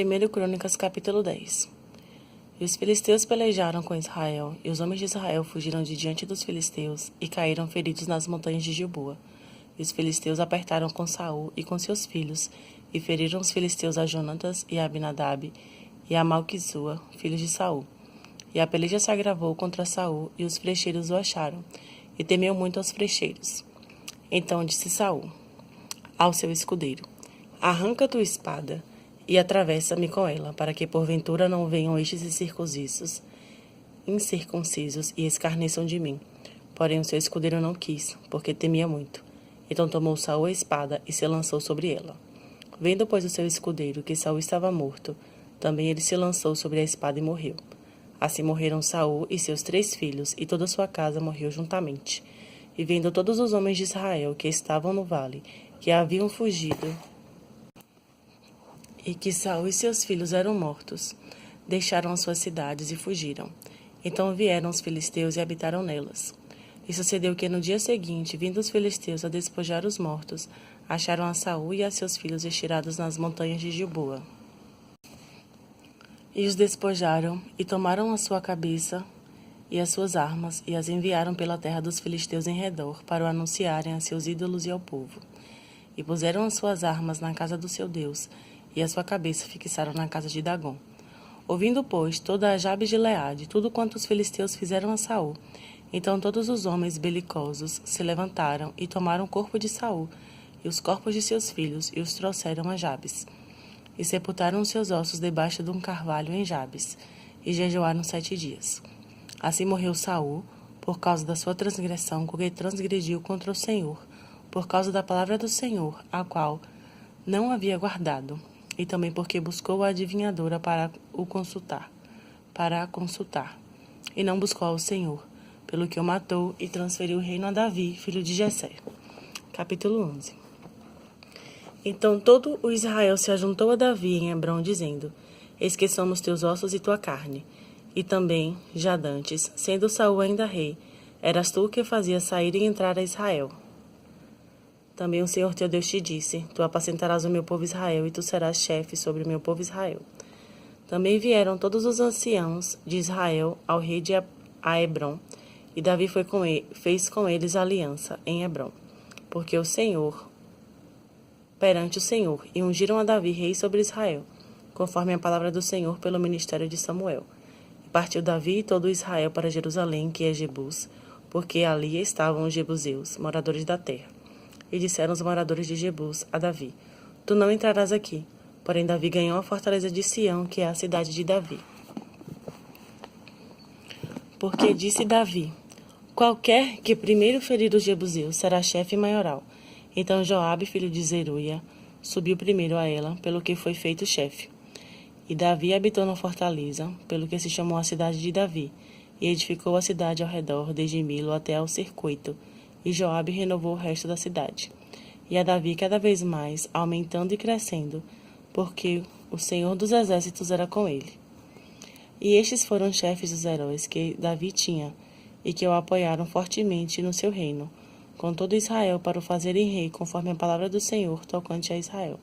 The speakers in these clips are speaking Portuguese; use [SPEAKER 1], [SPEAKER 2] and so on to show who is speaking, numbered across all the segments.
[SPEAKER 1] 1 Crônicas, capítulo 10. E os filisteus pelejaram com Israel, e os homens de Israel fugiram de diante dos filisteus, e caíram feridos nas montanhas de Gilboa. E os filisteus apertaram com Saul e com seus filhos, e feriram os filisteus a Jonatas e a Abinadab, e a Malquisua, filhos de Saul. E a peleja se agravou contra Saul, e os flecheiros o acharam, e temeu muito aos flecheiros. Então disse Saul ao seu escudeiro: Arranca tua espada, e atravessa-me com ela, para que porventura não venham estes incircuncisos e escarneçam de mim. Porém o seu escudeiro não quis, porque temia muito. Então tomou Saul a espada e se lançou sobre ela. Vendo, pois, o seu escudeiro que Saul estava morto, também ele se lançou sobre a espada e morreu. Assim morreram Saul e seus 3 filhos, e toda a sua casa morreu juntamente. E vendo todos os homens de Israel que estavam no vale, que haviam fugido, e que Saul e seus filhos eram mortos, deixaram as suas cidades e fugiram. Então vieram os filisteus e habitaram nelas. E sucedeu que no dia seguinte, vindo os filisteus a despojar os mortos, acharam a Saul e a seus filhos estirados nas montanhas de Gilboa. E os despojaram, e tomaram a sua cabeça e as suas armas, e as enviaram pela terra dos filisteus em redor, para o anunciarem a seus ídolos e ao povo. E puseram as suas armas na casa do seu Deus, e a sua cabeça fixaram na casa de Dagom. Ouvindo, pois, toda a Jabes de Gileade, tudo quanto os filisteus fizeram a Saul, então todos os homens belicosos se levantaram e tomaram o corpo de Saul e os corpos de seus filhos e os trouxeram a Jabes. E sepultaram os seus ossos debaixo de um carvalho em Jabes, e jejuaram 7 dias. Assim morreu Saul, por causa da sua transgressão, com que transgrediu contra o Senhor, por causa da palavra do Senhor, a qual não havia guardado, e também porque buscou a adivinhadora para a consultar, e não buscou ao Senhor, pelo que o matou e transferiu o reino a Davi, filho de Jessé. Capítulo 11. Então todo o Israel se ajuntou a Davi em Hebrom, dizendo: Eis que somos teus ossos e tua carne. E também, já dantes, sendo Saul ainda rei, eras tu que fazias sair e entrar a Israel. Também o Senhor teu Deus te disse: Tu apacentarás o meu povo Israel, e tu serás chefe sobre o meu povo Israel. Também vieram todos os anciãos de Israel ao rei de Hebrom, e Davi fez com eles aliança em Hebrom, perante o Senhor, e ungiram a Davi rei sobre Israel, conforme a palavra do Senhor pelo ministério de Samuel. E partiu Davi e todo Israel para Jerusalém, que é Jebus, porque ali estavam os jebuseus, moradores da terra. E disseram os moradores de Jebus a Davi: Tu não entrarás aqui. Porém Davi ganhou a fortaleza de Sião, que é a cidade de Davi. Porque disse Davi: Qualquer que primeiro ferir os jebuseus será chefe maioral. Então Joabe, filho de Zeruia, subiu primeiro a ela, pelo que foi feito chefe. E Davi habitou na fortaleza, pelo que se chamou a cidade de Davi, e edificou a cidade ao redor, desde Milo até ao circuito, e Joabe renovou o resto da cidade. E a Davi cada vez mais, aumentando e crescendo, porque o Senhor dos exércitos era com ele. E estes foram chefes dos heróis que Davi tinha, e que o apoiaram fortemente no seu reino, com todo Israel, para o fazerem rei, conforme a palavra do Senhor tocante a Israel.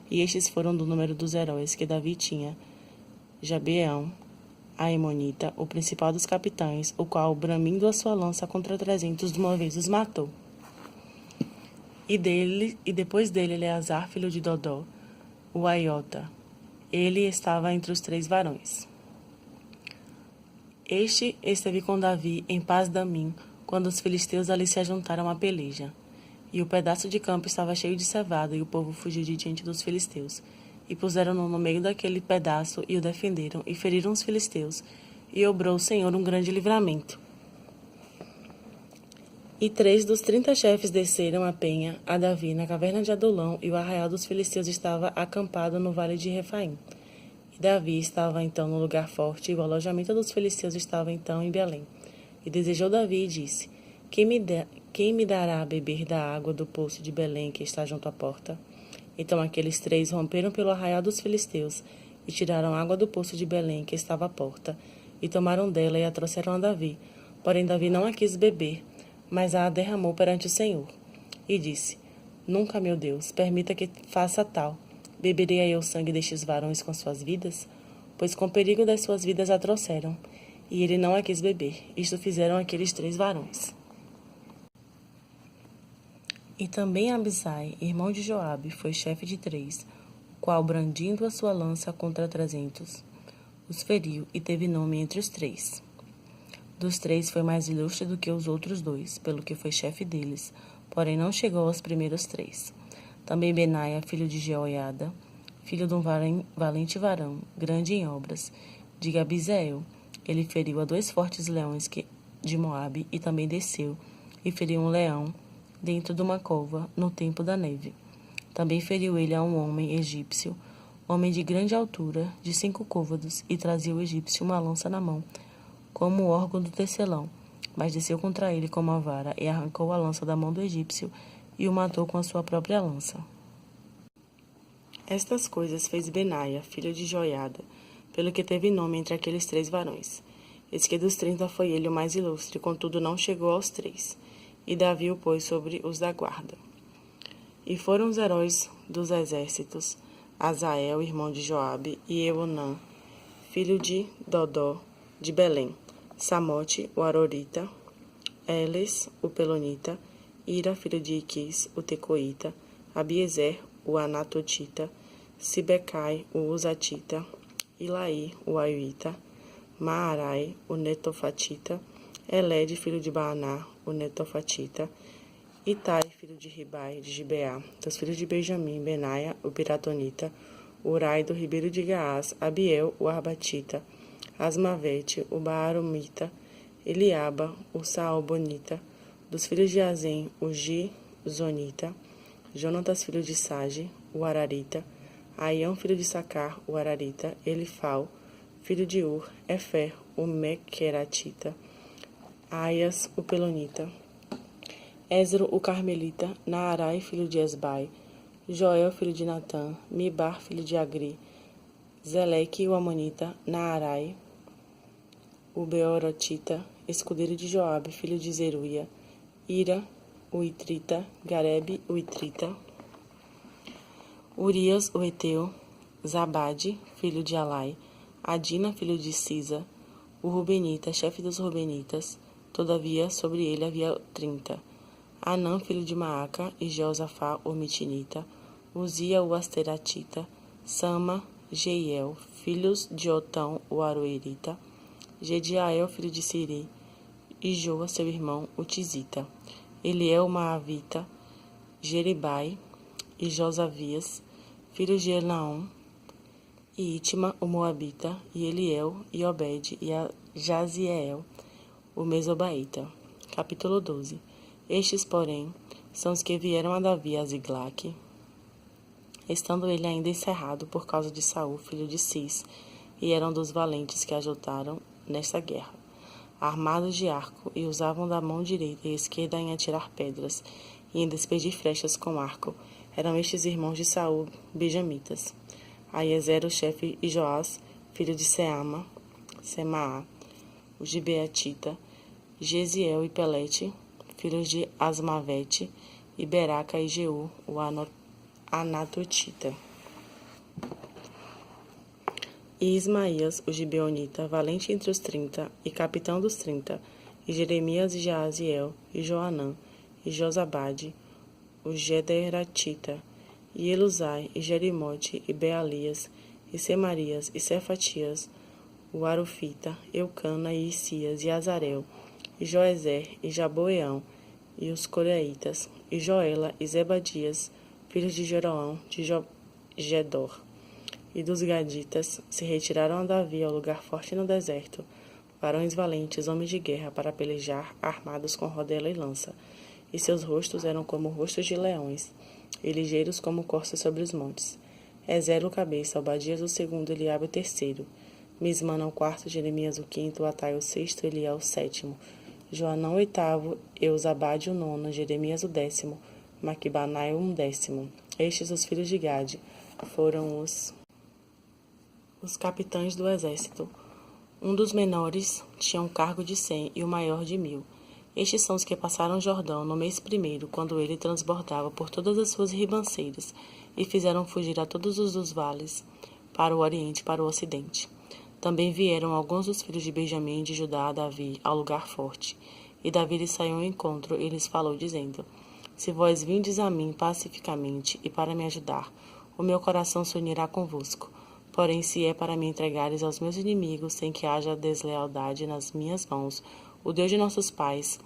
[SPEAKER 1] E estes foram do número dos heróis que Davi tinha: Jabeão, a Emonita, o principal dos capitães, o qual, bramindo a sua lança contra 300 de uma vez, os matou. E depois dele, Eleazar, filho de Dodó, o Aiota. Ele estava entre os 3 varões. Este esteve com Davi em Pas-damim, quando os filisteus ali se ajuntaram à peleja. E o pedaço de campo estava cheio de cevada, e o povo fugiu de diante dos filisteus. E puseram-no no meio daquele pedaço, e o defenderam, e feriram os filisteus, e obrou o Senhor um grande livramento. E 3 dos 30 chefes desceram a penha a Davi na caverna de Adulão, e o arraial dos filisteus estava acampado no vale de Refaim. E Davi estava então no lugar forte, e o alojamento dos filisteus estava então em Belém. E desejou Davi e disse: Quem me dará a beber da água do poço de Belém, que está junto à porta? Então aqueles 3 romperam pelo arraial dos filisteus, e tiraram água do poço de Belém, que estava à porta, e tomaram dela e a trouxeram a Davi. Porém Davi não a quis beber, mas a derramou perante o Senhor. E disse: Nunca, meu Deus, permita que faça tal, Beberei eu o sangue destes varões com suas vidas? Pois com perigo das suas vidas a trouxeram, e ele não a quis beber. Isto fizeram aqueles 3 varões. E também Abisai, irmão de Joabe, foi chefe de 3, o qual, brandindo a sua lança contra 300, os feriu e teve nome entre os 3. Dos 3 foi mais ilustre do que os outros 2, pelo que foi chefe deles, porém não chegou aos primeiros 3. Também Benaia, filho de Jeoiada, filho de um valente varão, grande em obras, de Gabizeel, ele feriu a 2 fortes leões de Moabe e também desceu e feriu um leão dentro de uma cova no tempo da neve. Também feriu ele a um homem egípcio, homem de grande altura, de 5 côvados, e trazia o egípcio uma lança na mão, como o órgão do tecelão, mas desceu contra ele com uma vara e arrancou a lança da mão do egípcio e o matou com a sua própria lança. Estas coisas fez Benaia, filho de Joiada, pelo que teve nome entre aqueles 3 varões. Eis que dos 30 foi ele o mais ilustre, contudo não chegou aos 3. E Davi o pôs sobre os da guarda. E foram os heróis dos exércitos, Azael, irmão de Joabe, e Eunã, filho de Dodó, de Belém, Samote, o Arorita, Eles, o Pelonita, Ira, filho de Iquis, o Tecoíta, Abiezer, o Anatotita, Sibecai, o Uzatita, Ilaí, o Aioita, Maarai, o Netofatita, Elede, filho de Baaná, o Netofatita, Itai, filho de Ribai, de Gibeá, dos filhos de Benjamim, Benaia, o Piratonita, Urai, do ribeiro de Gaás, Abiel, o Arbatita, Asmavete, o Baaromita, Eliaba, o Saalbonita, dos filhos de Azem, o Gizonita, Jonatas, filho de Sage, o Ararita, Aião, filho de Sacar, o Ararita, Elifal, filho de Ur, Efer, o Mequeratita, Aias, o Pelonita, Ezro, o Carmelita, Naarai, filho de Esbai, Joel, filho de Natã, Mibar, filho de Agri, Zeleque, o Amonita, Naarai, o Beorotita, escudeiro de Joabe, filho de Zeruia, Ira, o Itrita, Garebe, o Itrita, Urias, o Eteu, Zabade, filho de Alai, Adina, filho de Sisa, o Rubenita, chefe dos Rubenitas, todavia sobre ele havia 30. Anã, filho de Maaca, e Jeosafá, o Mitinita, Uzia, o Asteratita, Sama, Jeiel, filhos de Otão, o Aroerita, Gediael, filho de Siri, e Joa, seu irmão, o Tizita, Eliel, o Maavita, Jeribai, e Josavias, filhos de Enaom, e Itma, o Moabita, e Eliel, e Obed, e Jaziel, o Mesobaíta. Capítulo 12. Estes, porém, são os que vieram a Davi a Ziglaque, estando ele ainda encerrado por causa de Saul, filho de Cis, e eram dos valentes que ajudaram nesta guerra, armados de arco, e usavam da mão direita e esquerda em atirar pedras, e em despedir flechas com arco. Eram estes irmãos de Saul, benjamitas. Aiezer, o chefe, e Joás, filho de Semaá, o Gibeatita, Gesiel e Pelete, filhos de Asmavete, e Beraca e Jeú, o Anatotita. E Ismaías, o Gibeonita, valente entre os 30, e capitão dos 30, e Jeremias e Jaaziel, e Joanã, e Josabade, o Gederatita, e Elusai, e Jerimote, e Bealias, e Semarias, e Cefatias, o Arufita, Eucana, e Isias, e Azarel, e Joezer, e Jaboeão, e os Coreitas, e Joela, e Zebadias, filhos de Jeroão, de Gedor. E dos Gaditas se retiraram a Davi ao lugar forte no deserto, varões valentes, homens de guerra, para pelejar, armados com rodela e lança. E seus rostos eram como rostos de leões, e ligeiros como corças sobre os montes. Ezer o cabeça, Obadias o segundo, Eliabe o terceiro, Mismana o quarto, Jeremias o quinto, Atai o sexto, Eliel o sétimo, Joanã o oitavo, Eusabade o nono, Jeremias o décimo, Maquibanai o 11º. Estes os filhos de Gade foram os capitães do exército. Um dos menores tinha um cargo de 100 e o maior de 1000. Estes são os que passaram o Jordão no mês primeiro, quando ele transbordava por todas as suas ribanceiras, e fizeram fugir a todos os dos vales, para o oriente e para o ocidente. Também vieram alguns dos filhos de Benjamim e de Judá a Davi, ao lugar forte. E Davi lhes saiu ao encontro e lhes falou, dizendo: Se vós vindes a mim pacificamente e para me ajudar, o meu coração se unirá convosco. Porém, se é para me entregares aos meus inimigos, sem que haja deslealdade nas minhas mãos, o Deus de nossos pais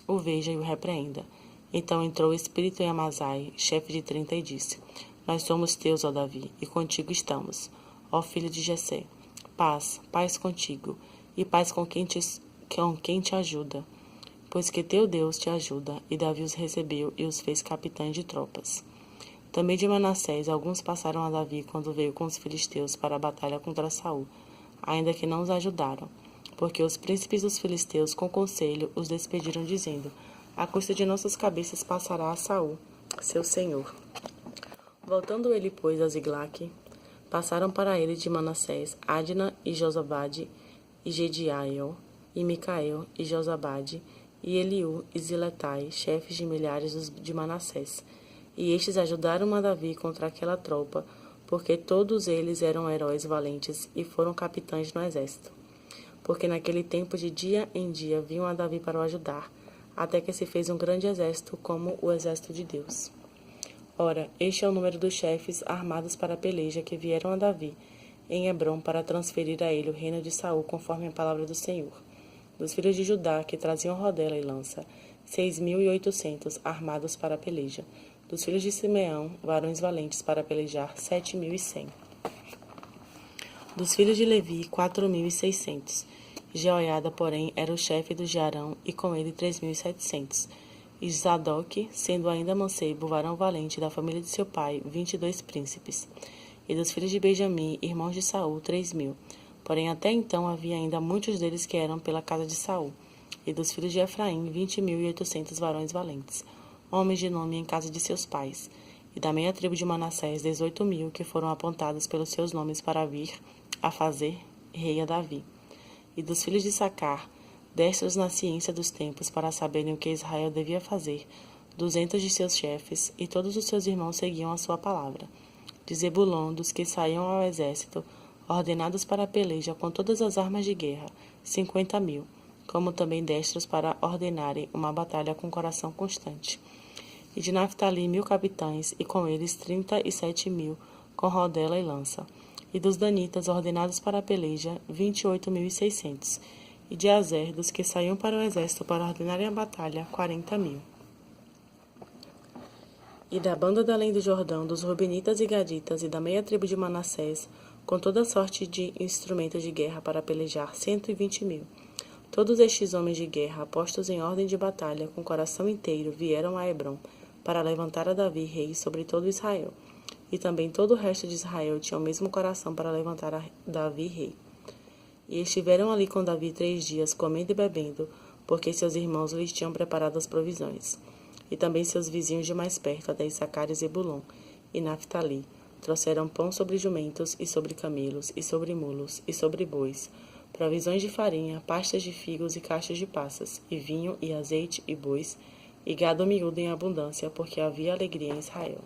[SPEAKER 1] o veja e o repreenda. Então entrou o espírito em Amazai, chefe de 30, e disse: Nós somos teus, ó Davi, e contigo estamos, ó filho de Jessé. Paz, paz contigo, e paz com quem te ajuda, pois que teu Deus te ajuda. E Davi os recebeu e os fez capitães de tropas. Também de Manassés alguns passaram a Davi quando veio com os filisteus para a batalha contra Saul, ainda que não os ajudaram, porque os príncipes dos filisteus com conselho os despediram, dizendo: A custa de nossas cabeças passará a Saul, seu senhor. Voltando ele, pois, a Ziglague, passaram para ele de Manassés Adna e Josabade, e Jediael, e Micael, e Josabade, e Eliú, e Ziletai, chefes de milhares de Manassés. E estes ajudaram a Davi contra aquela tropa, porque todos eles eram heróis valentes e foram capitães no exército. Porque naquele tempo de dia em dia vinham a Davi para o ajudar, até que se fez um grande exército como o exército de Deus. Ora, este é o número dos chefes armados para a peleja que vieram a Davi em Hebrom para transferir a ele o reino de Saul conforme a palavra do Senhor. Dos filhos de Judá, que traziam rodela e lança, 6.800 armados para a peleja. Dos filhos de Simeão, varões valentes para pelejar, 7.100. Dos filhos de Levi, 4.600. Jeoiada, porém, era o chefe dos de Arão, e com ele 3.700. E Zadok, sendo ainda mancebo, varão valente da família de seu pai, 22 príncipes. E dos filhos de Benjamim, irmãos de Saul, 3.000. Porém, até então havia ainda muitos deles que eram pela casa de Saul. E dos filhos de Efraim, 20.800 varões valentes, homens de nome em casa de seus pais. E da meia tribo de Manassés, 18.000, que foram apontados pelos seus nomes para vir a fazer rei a Davi. E dos filhos de Sacar, destros na ciência dos tempos para saberem o que Israel devia fazer, 200 de seus chefes, e todos os seus irmãos seguiam a sua palavra. De Zebulon, dos que saíam ao exército, ordenados para a peleja com todas as armas de guerra, 50.000, como também destros para ordenarem uma batalha com coração constante. E de Naftali 1.000 capitães, e com eles 37.000, com rodela e lança. E dos danitas, ordenados para a peleja, 28.600. E de Azer, dos que saíam para o exército para ordenarem a batalha, 40.000. E da banda da além do Jordão, dos Rubenitas e Gaditas, e da meia tribo de Manassés, com toda sorte de instrumentos de guerra para pelejar, 120.000. Todos estes homens de guerra, postos em ordem de batalha, com coração inteiro, vieram a Hebrom, para levantar a Davi rei sobre todo Israel. E também todo o resto de Israel tinha o mesmo coração para levantar a Davi rei. E estiveram ali com Davi 3 dias, comendo e bebendo, porque seus irmãos lhes tinham preparado as provisões. E também seus vizinhos de mais perto, até Issacar e Zebulon, e Naftali, trouxeram pão sobre jumentos, e sobre camelos, e sobre mulos, e sobre bois, provisões de farinha, pastas de figos e caixas de passas, e vinho, e azeite, e bois, e gado miúdo em abundância, porque havia alegria em Israel.